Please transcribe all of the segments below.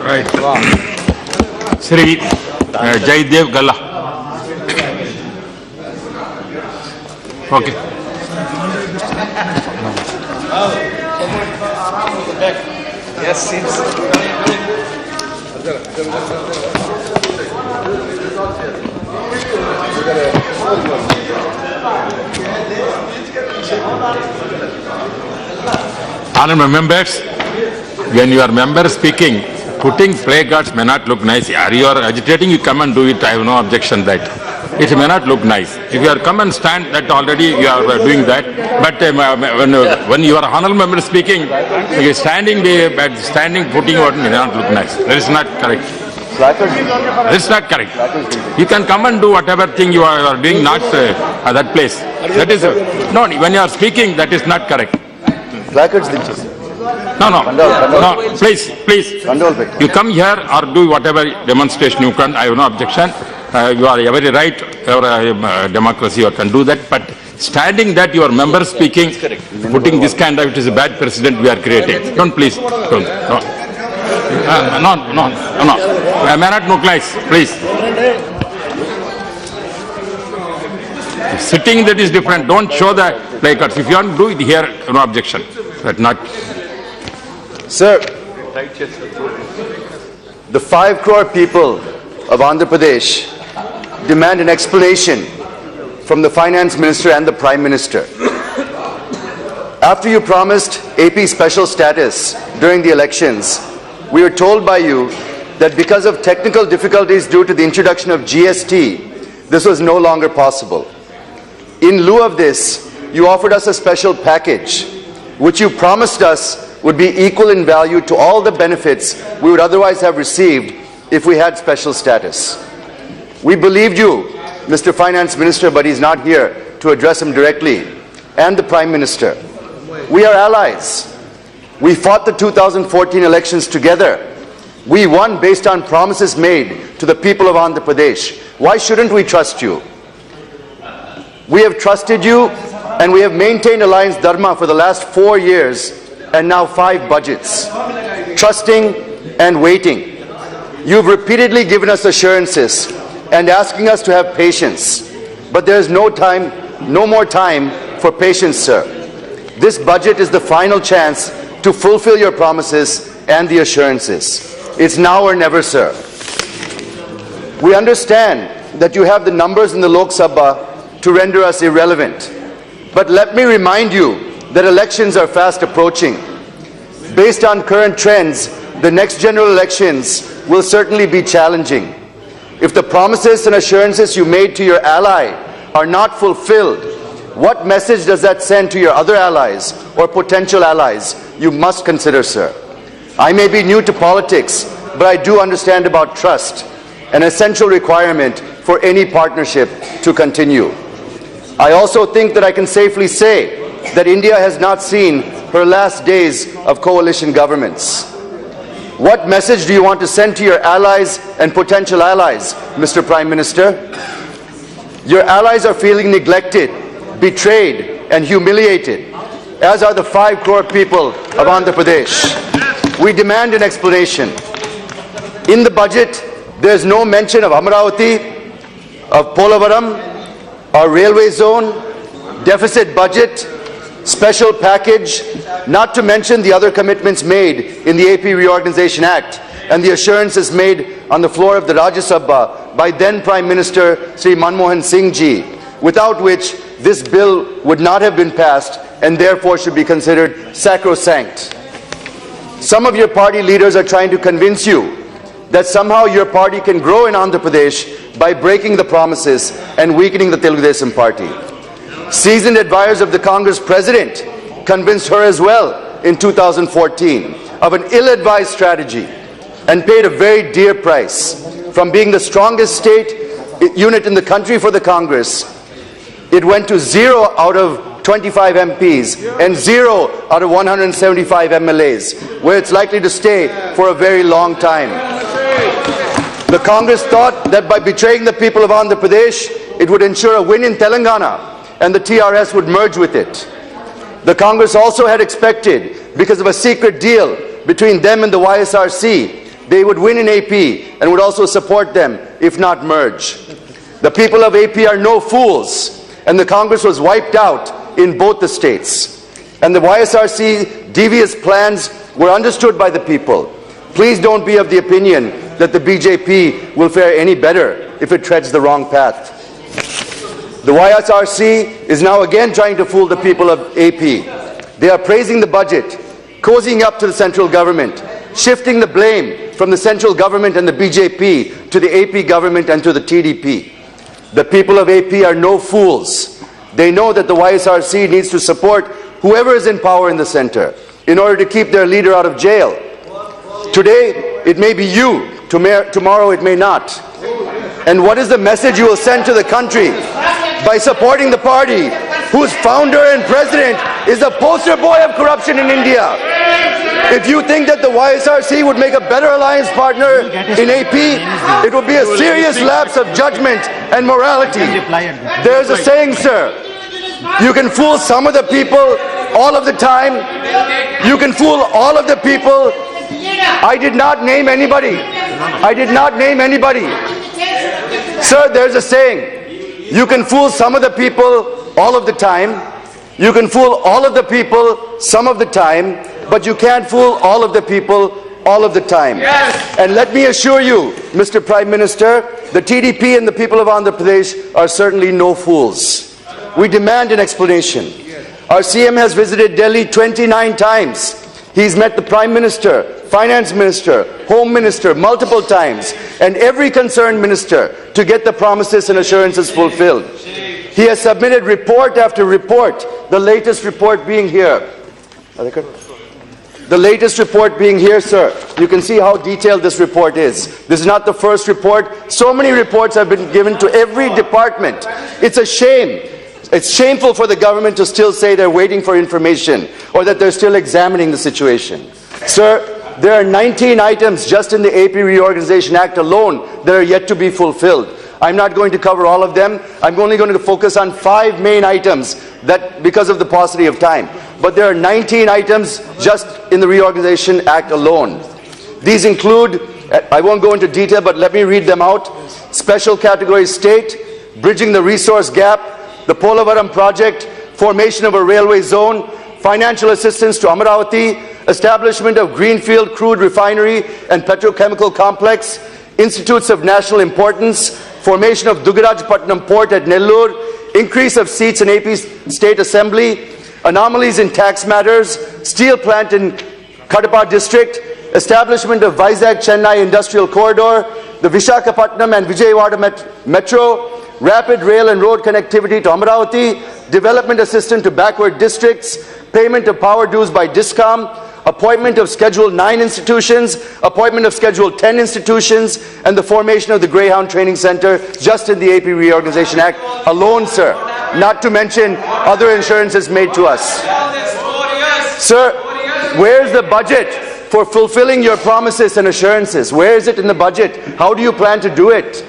Right. Sri Jayadev Galla. Okay. Yes, Honorable members, when you are member speaking, putting placards may not look nice. You are agitating, you come and do it. I have no objection that. It may not look nice. If you are come and stand, that already you are doing that. But when you are honorable member speaking, standing putting what may not look nice. That is not correct. That is not correct. You can come and do whatever thing you are doing, not at that place. That is no. When you are speaking, that is not correct. No, please. You come here or do whatever demonstration you can. I have no objection. You are very right. Your democracy, you can do that. But standing that your member speaking, putting this kind of, it is a bad precedent we are creating. Don't please. Don't. No. I may not look nice. Please. Sitting, that is different. Don't show the placards. If you want to do it here, no objection. But not. Sir, the 5 crore people of Andhra Pradesh demand an explanation from the Finance Minister and the Prime Minister. After you promised AP special status during the elections, we were told by you that because of technical difficulties due to the introduction of GST, this was no longer possible. In lieu of this, you offered us a special package, which you promised us would be equal in value to all the benefits we would otherwise have received if we had special status. We believed you, Mr. Finance Minister, but he's not here to address him directly, and the Prime Minister. We are allies. We fought the 2014 elections together. We won based on promises made to the people of Andhra Pradesh. Why shouldn't we trust you? We have trusted you, and we have maintained alliance dharma for the last 4 years and now 5 budgets. Trusting and waiting. You've repeatedly given us assurances and asking us to have patience. But there is no more time for patience, sir. This budget is the final chance to fulfill your promises and the assurances. It's now or never, sir. We understand that you have the numbers in the Loksabha to render us irrelevant. But let me remind you that elections are fast approaching. Based on current trends, the next general elections will certainly be challenging. If the promises and assurances you made to your ally are not fulfilled, what message does that send to your other allies or potential allies? You must consider, sir. I may be new to politics, but I do understand about trust, an essential requirement for any partnership to continue. I also think that I can safely say that India has not seen her last days of coalition governments. What message do you want to send to your allies and potential allies, Mr. Prime Minister? Your allies are feeling neglected, betrayed, and humiliated, as are the 5 crore people of Andhra Pradesh. We demand an explanation. In the budget, there is no mention of Amaravati, of Polavaram, our railway zone, deficit budget, special package, not to mention the other commitments made in the AP Reorganization Act and the assurances made on the floor of the Rajya Sabha by then Prime Minister Sri Manmohan Singh ji, without which this bill would not have been passed and therefore should be considered sacrosanct. Some of your party leaders are trying to convince you that somehow your party can grow in Andhra Pradesh by breaking the promises and weakening the Telugu Desam party. Seasoned advisors of the Congress president convinced her as well in 2014 of an ill-advised strategy and paid a very dear price. From being the strongest state unit in the country for the Congress, it went to 0 out of 25 MPs and 0 out of 175 MLAs, where it's likely to stay for a very long time. The Congress thought that by betraying the people of Andhra Pradesh, it would ensure a win in Telangana and the TRS would merge with it. The Congress also had expected, because of a secret deal between them and the YSRCP, they would win in AP and would also support them, if not merge. The people of AP are no fools, and the Congress was wiped out in both the states. And the YSRC devious plans were understood by the people. Please don't be of the opinion that the BJP will fare any better if it treads the wrong path. The YSRC is now again trying to fool the people of AP. They are praising the budget, cozying up to the central government, shifting the blame from the central government and the BJP to the AP government and to the TDP. The people of AP are no fools. They know that the YSRC needs to support whoever is in power in the center in order to keep their leader out of jail. Today, it may be you. Tomorrow, it may not. And what is the message you will send to the country by supporting the party whose founder and president is the poster boy of corruption in India? If you think that the YSRC would make a better alliance partner in AP, it would be a serious lapse of judgment and morality. There's a saying, sir, you can fool some of the people all of the time. You can fool all of the people. I did not name anybody. I did not name anybody. Sir, there's a saying, you can fool some of the people all of the time. You can fool all of the people some of the time, but you can't fool all of the people all of the time. Yes. And let me assure you, Mr. Prime Minister, the TDP and the people of Andhra Pradesh are certainly no fools. We demand an explanation. Our CM has visited Delhi 29 times. He's met the Prime Minister, Finance Minister, Home Minister multiple times, and every concerned minister to get the promises and assurances fulfilled. He has submitted report after report, the latest report being here. The latest report being here, sir. You can see how detailed this report is. This is not the first report. So many reports have been given to every department. It's a shame. It's shameful for the government to still say they're waiting for information or that they're still examining the situation. Sir, there are 19 items just in the AP Reorganization Act alone that are yet to be fulfilled. I'm not going to cover all of them. I'm only going to focus on 5 main items that because of the paucity of time. But there are 19 items just in the Reorganization Act alone. These include, I won't go into detail, but let me read them out. Special category state, bridging the resource gap, the Polavaram project, formation of a railway zone, financial assistance to Amaravati, establishment of greenfield crude refinery and petrochemical complex, institutes of national importance, formation of Dugarajpatnam port at Nellore, increase of seats in AP State Assembly, anomalies in tax matters, steel plant in Kadapa district, establishment of Vizag-Chennai industrial corridor, the Visakhapatnam and Vijayawada metro, rapid rail and road connectivity to Amaravati, development assistance to backward districts, payment of power dues by DISCOM, appointment of Schedule 9 institutions, appointment of Schedule 10 institutions, and the formation of the Greyhound Training Center just in the AP Reorganization Act alone, sir. Not to mention other assurances made to us. Sir, where's the budget for fulfilling your promises and assurances? Where is it in the budget? How do you plan to do it?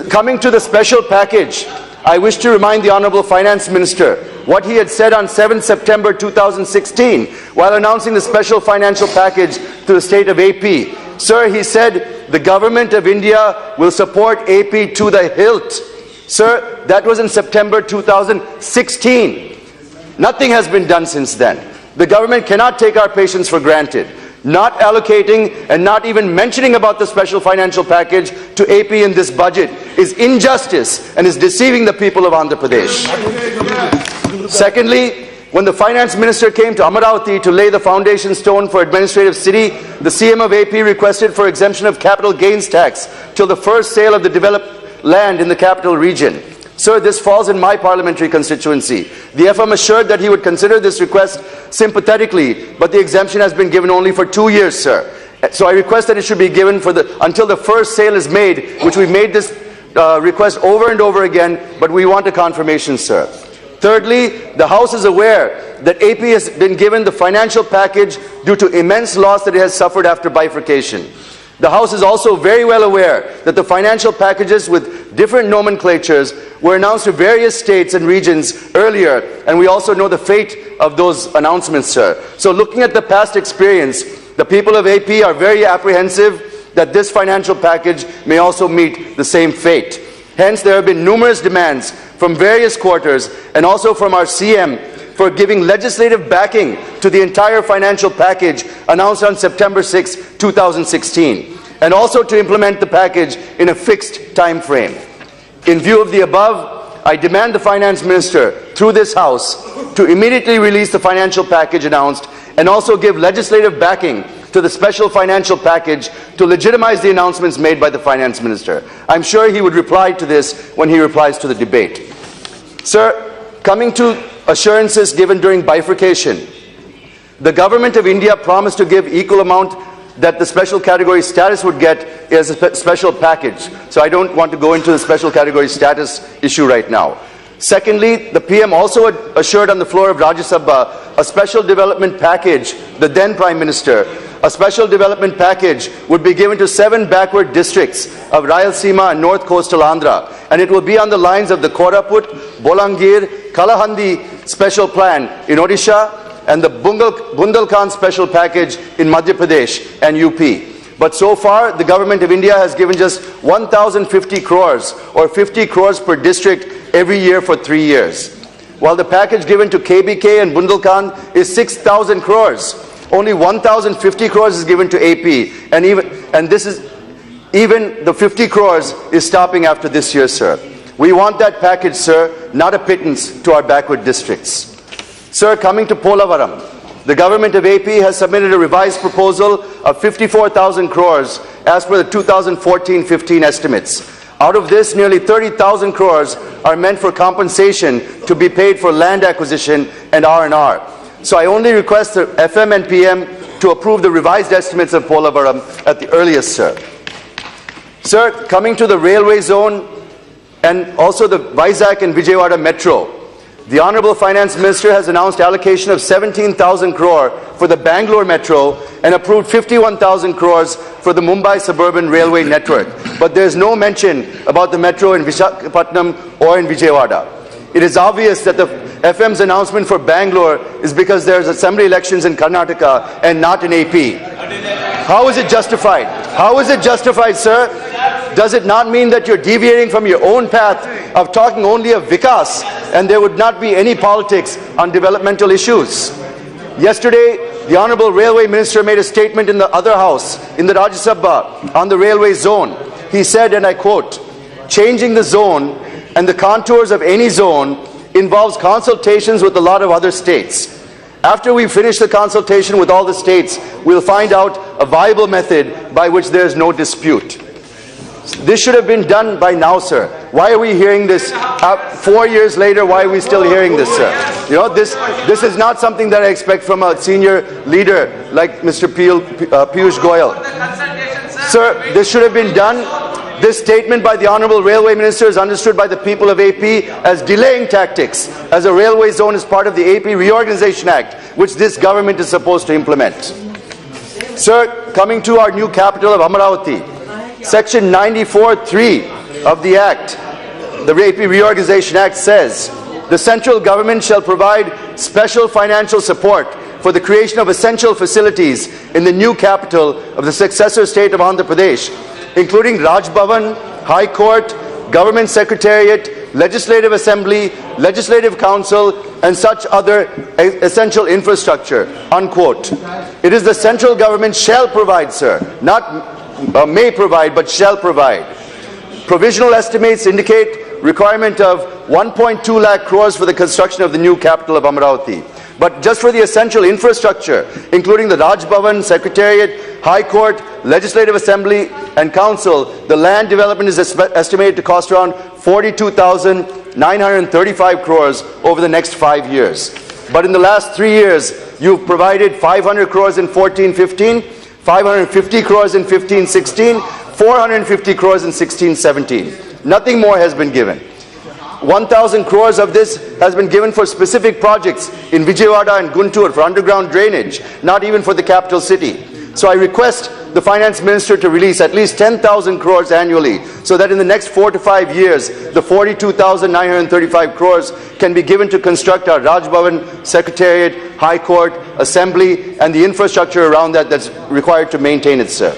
Coming to the special package, I wish to remind the Honourable Finance Minister what he had said on 7 September 2016 while announcing the special financial package to the state of AP. Sir, he said the government of India will support AP to the hilt. Sir, that was in September 2016. Nothing has been done since then. The government cannot take our patience for granted. Not allocating and not even mentioning about the special financial package to AP in this budget is injustice and is deceiving the people of Andhra Pradesh. Secondly, when the finance minister came to Amaravati to lay the foundation stone for administrative city, the CM of AP requested for exemption of capital gains tax till the first sale of the developed land in the capital region. Sir, this falls in my parliamentary constituency. The FM assured that he would consider this request sympathetically, but the exemption has been given only for 2 years, sir. So I request that it should be given for until the first sale is made, which we made this request over and over again, but we want a confirmation, sir. Thirdly, the House is aware that AP has been given the financial package due to immense loss that it has suffered after bifurcation. The House is also very well aware that the financial packages with different nomenclatures were announced to various states and regions earlier, and we also know the fate of those announcements, sir. So looking at the past experience, The people of AP are very apprehensive that this financial package may also meet the same fate. Hence, there have been numerous demands from various quarters and also from our CM for giving legislative backing to the entire financial package announced on September 6, 2016, and also to implement the package in a fixed time frame. In view of the above, I demand the Finance Minister, through this House, to immediately release the financial package announced and also give legislative backing to the special financial package to legitimize the announcements made by the Finance Minister. I'm sure he would reply to this when he replies to the debate. Sir, coming to assurances given during bifurcation, the Government of India promised to give equal amount that the special category status would get as a special package. So I don't want to go into the special category status issue right now. Secondly, the PM also assured on the floor of Rajya Sabha a special development package, the then Prime Minister, a special development package would be given to 7 backward districts of Rayalaseema and North Coastal Andhra, and it will be on the lines of the Koraput, Bolangir, Kalahandi special plan in Odisha and the Bundelkhand special package in Madhya Pradesh and UP. But so far, the Government of India has given just 1,050 crores or 50 crores per district every year for 3 years. While the package given to KBK and Bundelkhand is 6,000 crores, only 1,050 crores is given to AP, and even the 50 crores is stopping after this year, sir. We want that package, sir, not a pittance to our backward districts. Sir, coming to Polavaram, the Government of AP has submitted a revised proposal of 54,000 crores as per the 2014-15 estimates. Out of this, nearly 30,000 crores are meant for compensation to be paid for land acquisition and R&R. So I only request the FM and PM to approve the revised estimates of Polavaram at the earliest, sir. Sir, coming to the railway zone and also the Vizag and Vijayawada Metro, the Honourable Finance Minister has announced allocation of 17,000 crore for the Bangalore Metro and approved 51,000 crores for the Mumbai Suburban Railway Network. But there is no mention about the Metro in Visakhapatnam or in Vijayawada. It is obvious that the FM's announcement for Bangalore is because there is assembly elections in Karnataka and not in AP. How is it justified? How is it justified, sir? Does it not mean that you're deviating from your own path of talking only of Vikas and there would not be any politics on developmental issues? Yesterday, the Honourable Railway Minister made a statement in the other house, in the Rajya Sabha, on the railway zone. He said, and I quote, "Changing the zone and the contours of any zone involves consultations with a lot of other states. After we finish the consultation with all the states, we'll find out a viable method by which there is no dispute." This should have been done by now, sir. Why are we hearing this 4 years later? Why are we still hearing this, sir? You know, this is not something that I expect from a senior leader like Mr. Piyush Goyal. Sir, this should have been done. This statement by the Honourable Railway Minister is understood by the people of AP as delaying tactics, as a railway zone is part of the AP Reorganisation Act, which this government is supposed to implement. Sir, coming to our new capital of Amaravati, Section 94(3) of the Act, the AP Reorganisation Act says, the central government shall provide special financial support for the creation of essential facilities in the new capital of the successor state of Andhra Pradesh, including Raj Bhavan, High Court, Government Secretariat, Legislative Assembly, Legislative Council, and such other essential infrastructure, unquote. It is the central government shall provide, sir, not may provide, but shall provide. Provisional estimates indicate requirement of 1.2 lakh crores for the construction of the new capital of Amaravati. But just for the essential infrastructure, including the Raj Bhavan, Secretariat, High Court, Legislative Assembly and Council, the land development is estimated to cost around 42,935 crores over the next 5 years. But in the last 3 years, you've provided 500 crores in 14-15, 550 crores in 15-16, 450 crores in 16-17. Nothing more has been given. 1,000 crores of this has been given for specific projects in Vijayawada and Guntur for underground drainage, not even for the capital city. So I request the Finance Minister to release at least 10,000 crores annually so that in the next 4 to 5 years, the 42,935 crores can be given to construct our Raj Bhavan, Secretariat, High Court, Assembly, and the infrastructure around that that's required to maintain it, sir.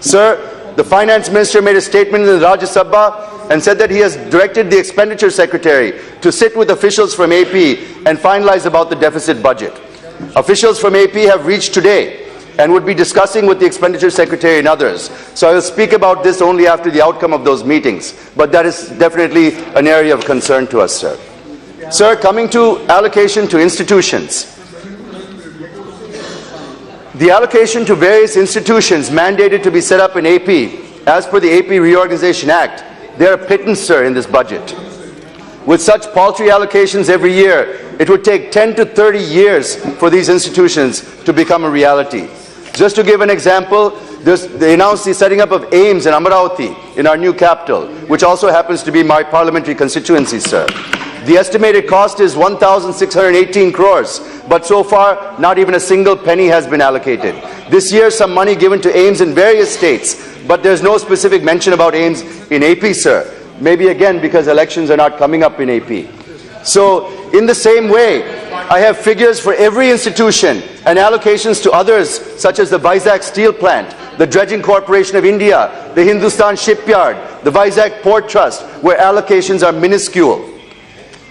Sir, the Finance Minister made a statement in the Rajya and said that he has directed the Expenditure Secretary to sit with officials from AP and finalize about the deficit budget. Officials from AP have reached today and would be discussing with the Expenditure Secretary and others. So I will speak about this only after the outcome of those meetings. But that is definitely an area of concern to us, sir. Sir, coming to allocation to institutions. The allocation to various institutions mandated to be set up in AP, as per the AP Reorganization Act, they are a pittance, sir, in this budget. With such paltry allocations every year, it would take 10 to 30 years for these institutions to become a reality. Just to give an example, they announced the setting up of AIIMS in Amaravati, in our new capital, which also happens to be my parliamentary constituency, sir. The estimated cost is 1,618 crores, but so far, not even a single penny has been allocated. This year, some money given to AIIMS in various states, but there's no specific mention about AIIMS in AP, sir. Maybe again because elections are not coming up in AP. So, in the same way, I have figures for every institution and allocations to others, such as the Vizag Steel Plant, the Dredging Corporation of India, the Hindustan Shipyard, the Vizag Port Trust, where allocations are minuscule.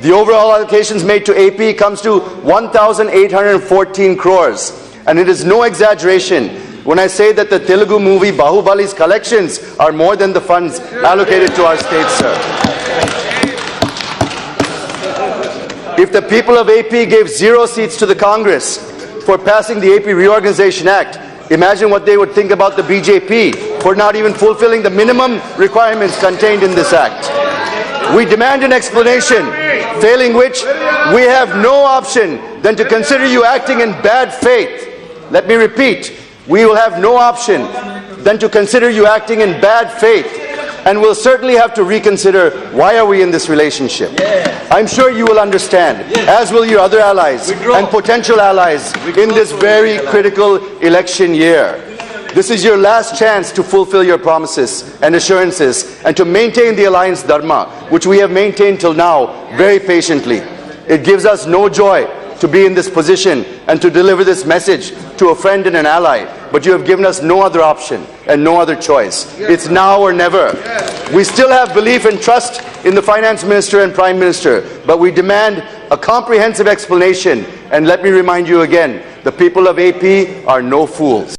The overall allocations made to AP comes to 1,814 crores. And it is no exaggeration when I say that the Telugu movie Bahubali's collections are more than the funds allocated to our state, sir. If the people of AP gave 0 seats to the Congress for passing the AP Reorganization Act, imagine what they would think about the BJP for not even fulfilling the minimum requirements contained in this act. We demand an explanation, failing which we have no option than to consider you acting in bad faith. Let me repeat, we will have no option than to consider you acting in bad faith, and we'll certainly have to reconsider why are we in this relationship. I'm sure you will understand, as will your other allies and potential allies in this very critical election year. This is your last chance to fulfill your promises and assurances and to maintain the alliance dharma, which we have maintained till now very patiently. It gives us no joy to be in this position and to deliver this message to a friend and an ally, but you have given us no other option and no other choice. It's now or never. We still have belief and trust in the Finance Minister and Prime Minister, but we demand a comprehensive explanation. And let me remind you again, the people of AP are no fools.